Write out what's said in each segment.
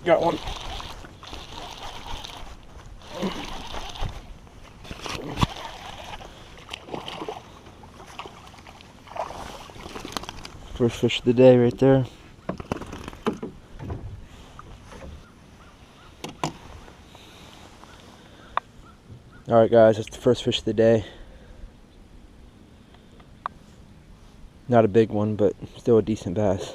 Got one. First fish of the day right there. Alright guys, that's the first fish of the day. Not a big one, but still a decent bass.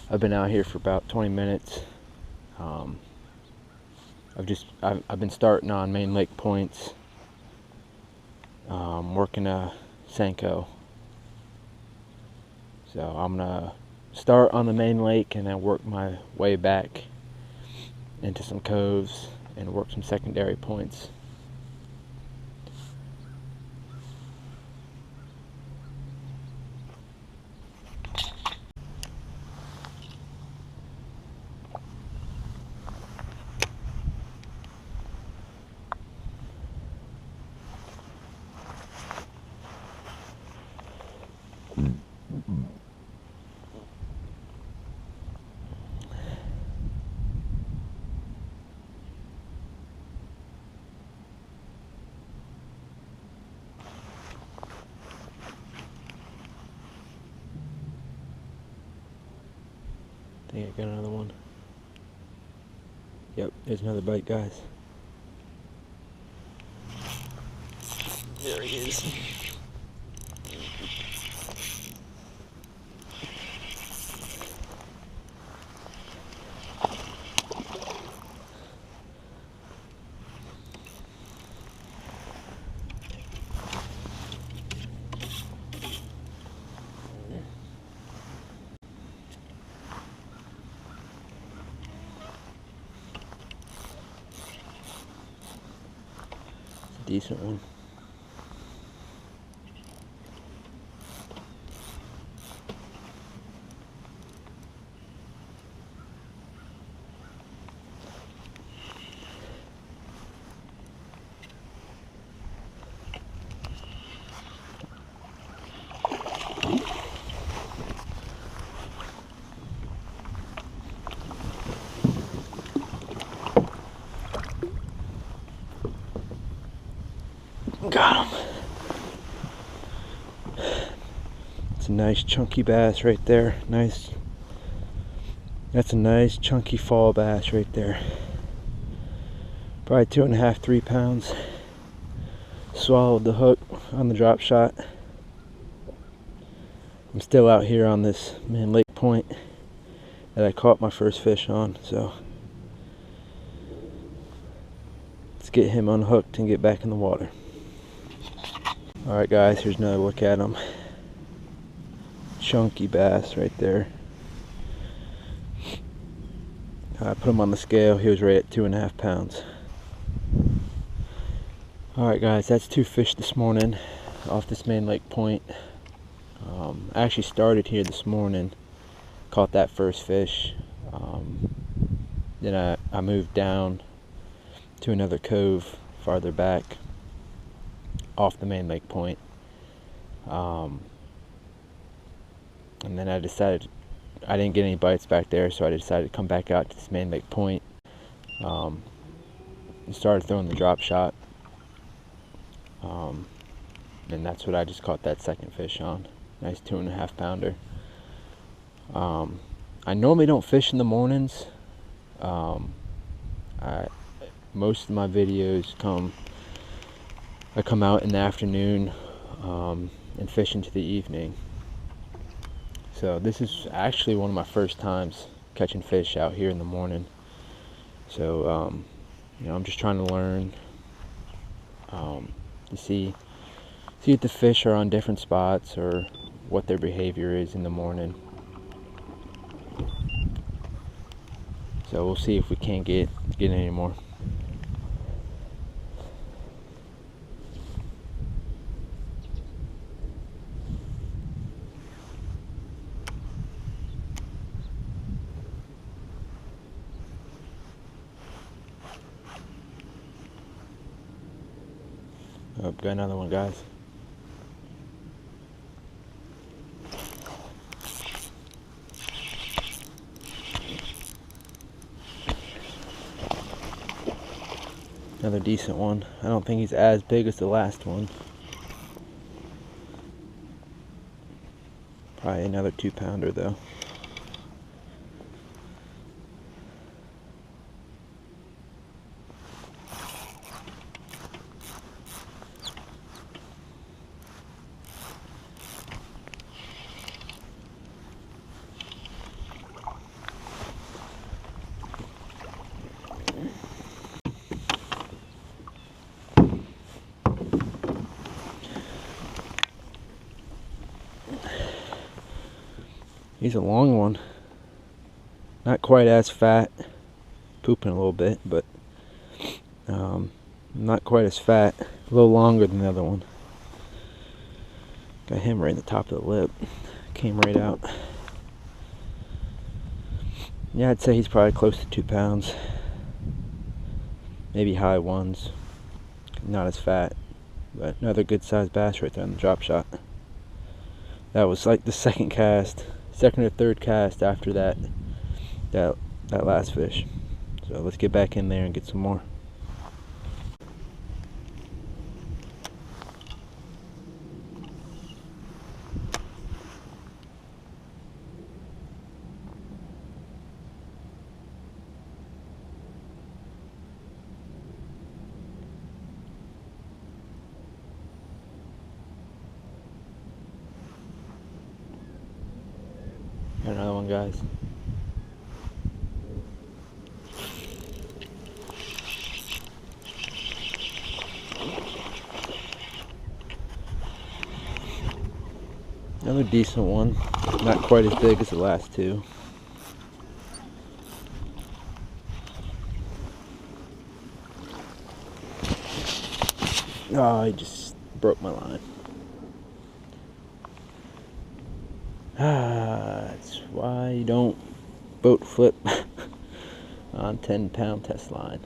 I've been out here for about 20 minutes. I've been starting on main lake points, working a Senko. So I'm gonna start on the main lake and then work my way back into some coves and work some secondary points. I think I got another one. Yep, there's another bite, guys. There he is. Decent one. Got him. It's a nice chunky bass right there. Nice. That's a nice chunky fall bass right there. Probably 2.5, 3 pounds. Swallowed the hook on the drop shot. I'm still out here on this main lake point that I caught my first fish on, so let's get him unhooked and get back in the water. Alright guys, here's another look at him. Chunky bass right there. I put him on the scale, he was right at 2.5 pounds. Alright guys, that's 2 fish this morning off this main lake point. I actually started here this morning, caught that first fish. Then I moved down to another cove farther back off the main lake point, and then I decided I didn't get any bites back there, so I decided to come back out to this main lake point and started throwing the drop shot, and that's what I just caught that second fish on. Nice 2.5 pounder. I normally don't fish in the mornings. Most of my videos I come out in the afternoon and fish into the evening. So this is actually one of my first times catching fish out here in the morning. So you know, I'm just trying to learn to see if the fish are on different spots or what their behavior is in the morning. So we'll see if we can't get any more. Oh, got another one, guys. Another decent one. I don't think he's as big as the last one. Probably another 2-pounder though. He's a long one. Not quite as fat. Pooping a little bit, but not quite as fat. A little longer than the other one. Got him right in the top of the lip. Came right out. Yeah, I'd say he's probably close to 2 pounds. Maybe high ones. Not as fat. But another good sized bass right there on the drop shot. That was like the second or third cast after that last fish. So let's get back in there and get some more. Got another one, guys. Another decent one. Not quite as big as the last two. Oh, he just broke my line. That's why you don't boat flip on 10-pound test line.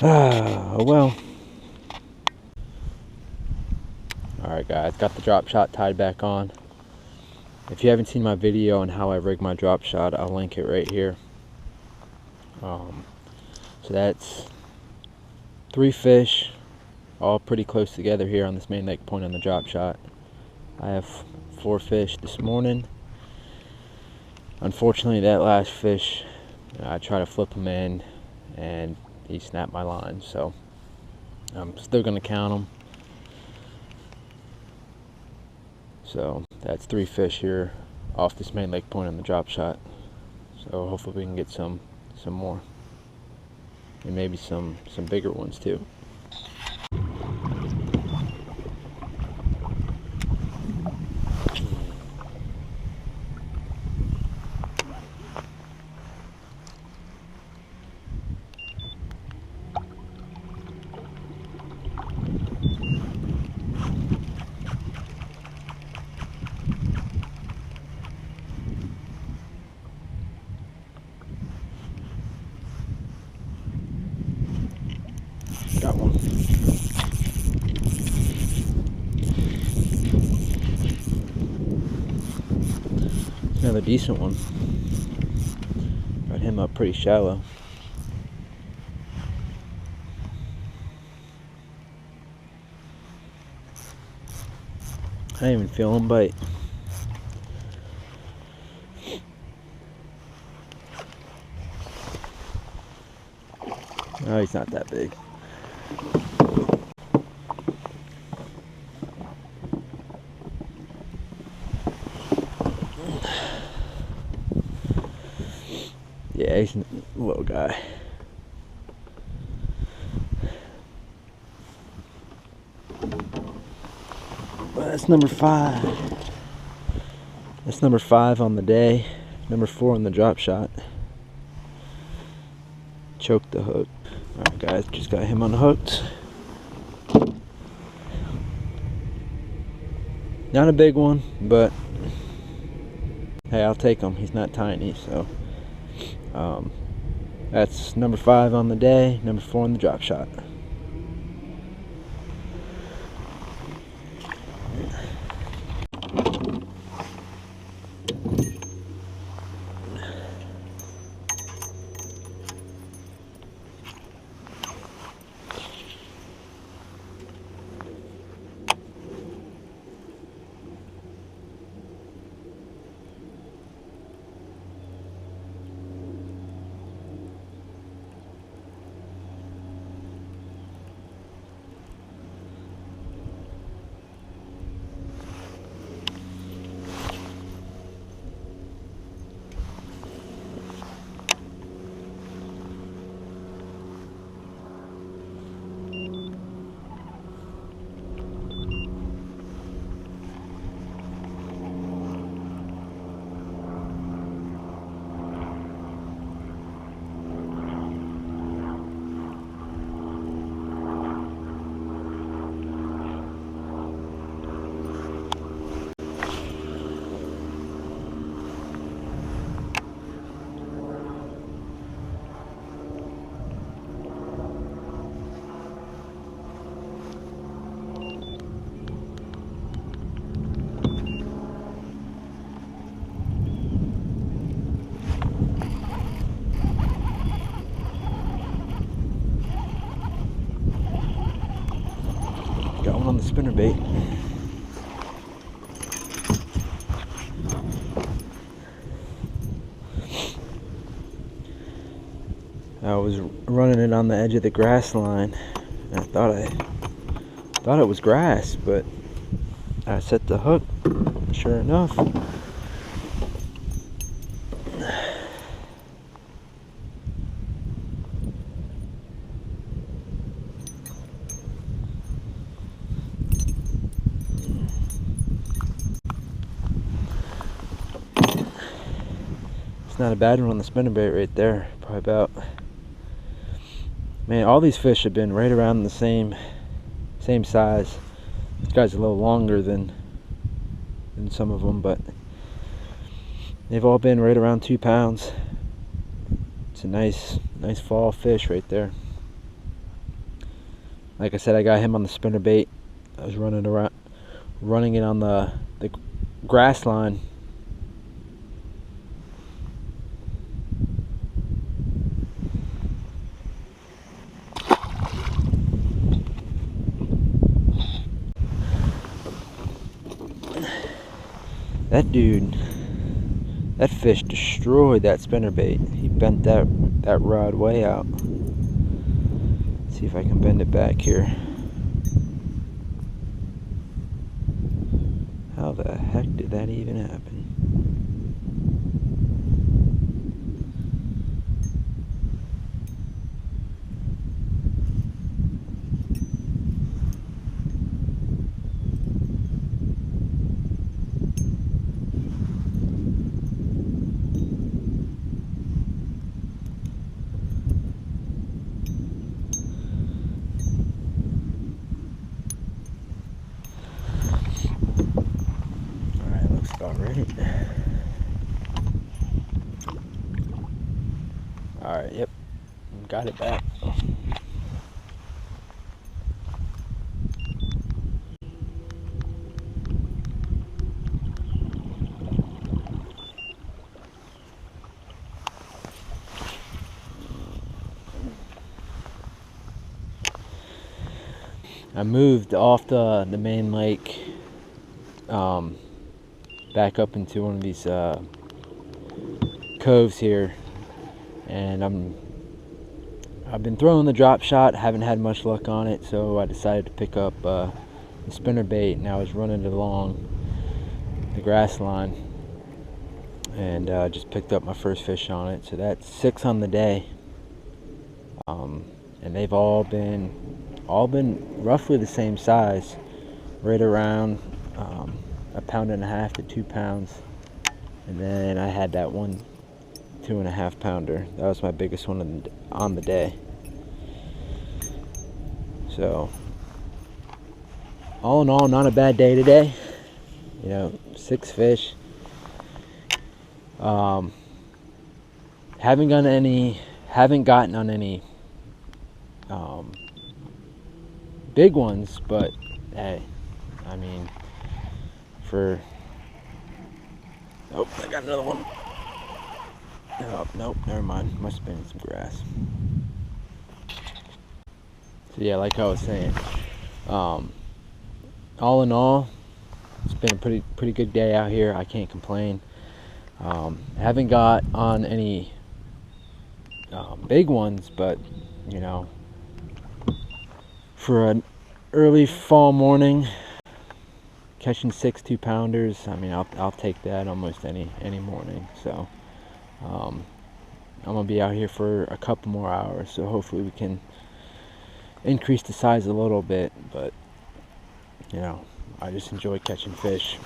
Oh well. Alright guys, got the drop shot tied back on. If you haven't seen my video on how I rig my drop shot, I'll link it right here. So that's 3 fish, all pretty close together here on this main lake point on the drop shot. I have 4 fish this morning. Unfortunately, that last fish, I tried to flip him in and he snapped my line, so I'm still going to count them. So that's 3 fish here off this main lake point on the drop shot. So hopefully we can get some more, and maybe some bigger ones too. Got one. Another decent one. Got him up pretty shallow. I didn't even feel him bite. Oh, he's not that big. Yeah, he's a little guy. But that's number 5. That's number 5 on the day. Number 4 on the drop shot. Choked the hook. Alright guys, just got him unhooked. Not a big one, but hey, I'll take him. He's not tiny, so that's number 5 on the day, number 4 on the drop shot. spinnerbait. I was running it on the edge of the grass line, and I thought it was grass, but I set the hook. Sure enough, it's not a bad one on the spinnerbait right there. Probably about, man, all these fish have been right around the same size. This guy's a little longer than some of them, but they've all been right around 2 pounds. It's a nice fall fish right there. Like I said, I got him on the spinnerbait. I was running it on the grass line. That dude, that fish destroyed that spinnerbait. He bent that rod way out. Let's see if I can bend it back here. How the heck did that even happen? About right. Alright, yep. Got it back. I moved off the main lake, back up into one of these coves here, and I've been throwing the drop shot, haven't had much luck on it, so I decided to pick up the spinnerbait, and I was running it along the grass line, and just picked up my first fish on it. So that's 6 on the day, and they've all been roughly the same size, right around 1.5 to 2 pounds. And then I had that one 2.5 pounder. That was my biggest one on the day. So all in all, not a bad day today. You know, 6 fish. Haven't gotten on any big ones, but hey, I mean, oh, I got another one. Oh, nope, never mind. Must have been in some grass. So yeah, like I was saying, all in all, it's been a pretty good day out here. I can't complain. I haven't got on any big ones, but you know, for an early fall morning, catching 6 2-pounders, I mean, I'll take that almost any morning. So I'm gonna be out here for a couple more hours, so hopefully we can increase the size a little bit. But you know, I just enjoy catching fish.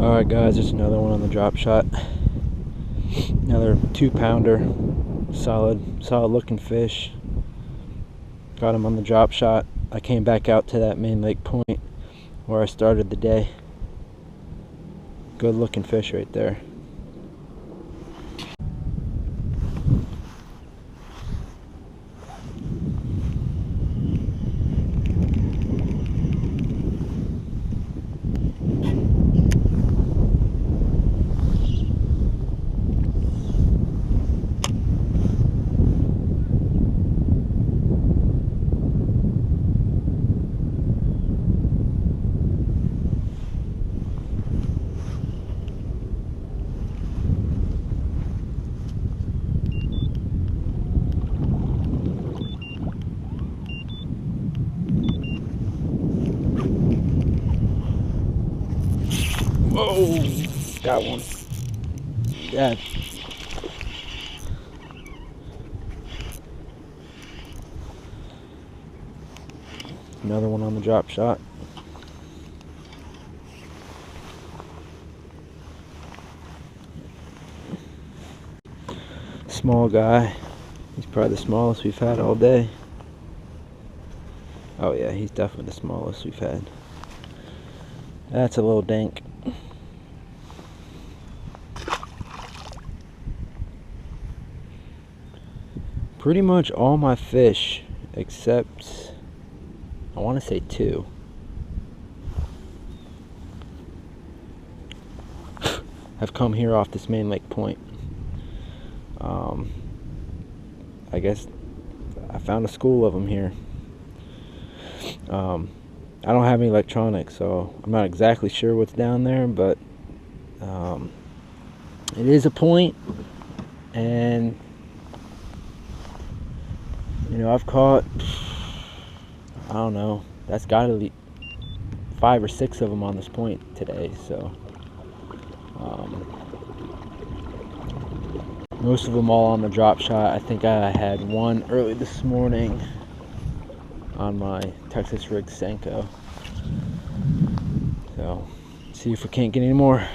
Alright guys, there's another one on the drop shot. Another 2-pounder. Solid looking fish. Got him on the drop shot. I came back out to that main lake point where I started the day. Good looking fish right there. Whoa, got one. Yeah. Another one on the drop shot. Small guy. He's probably the smallest we've had all day. Oh yeah, he's definitely the smallest we've had. That's a little dank. Pretty much all my fish, except I want to say 2, have come here off this main lake point. I guess I found a school of them here. I don't have any electronics, so I'm not exactly sure what's down there, but it is a point, and you know, I've caught, I don't know, that's got to be 5 or 6 of them on this point today, so most of them all on the drop shot. I think I had one early this morning on my Texas rig Senko. So, see if we can't get any more.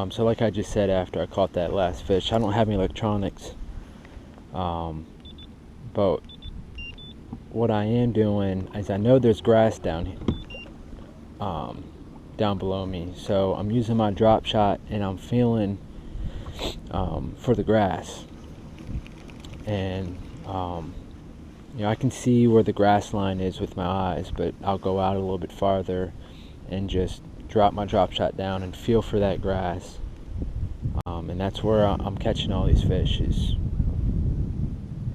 So like I just said after I caught that last fish, I don't have any electronics. But what I am doing is, I know there's grass down here, down below me. So I'm using my drop shot and I'm feeling for the grass. And you know, I can see where the grass line is with my eyes, but I'll go out a little bit farther and just drop my drop shot down and feel for that grass. And that's where I'm catching all these fish, is, you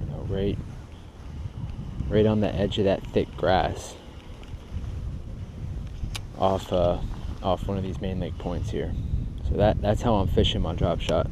know, right on the edge of that thick grass off one of these main lake points here. So that's how I'm fishing my drop shot.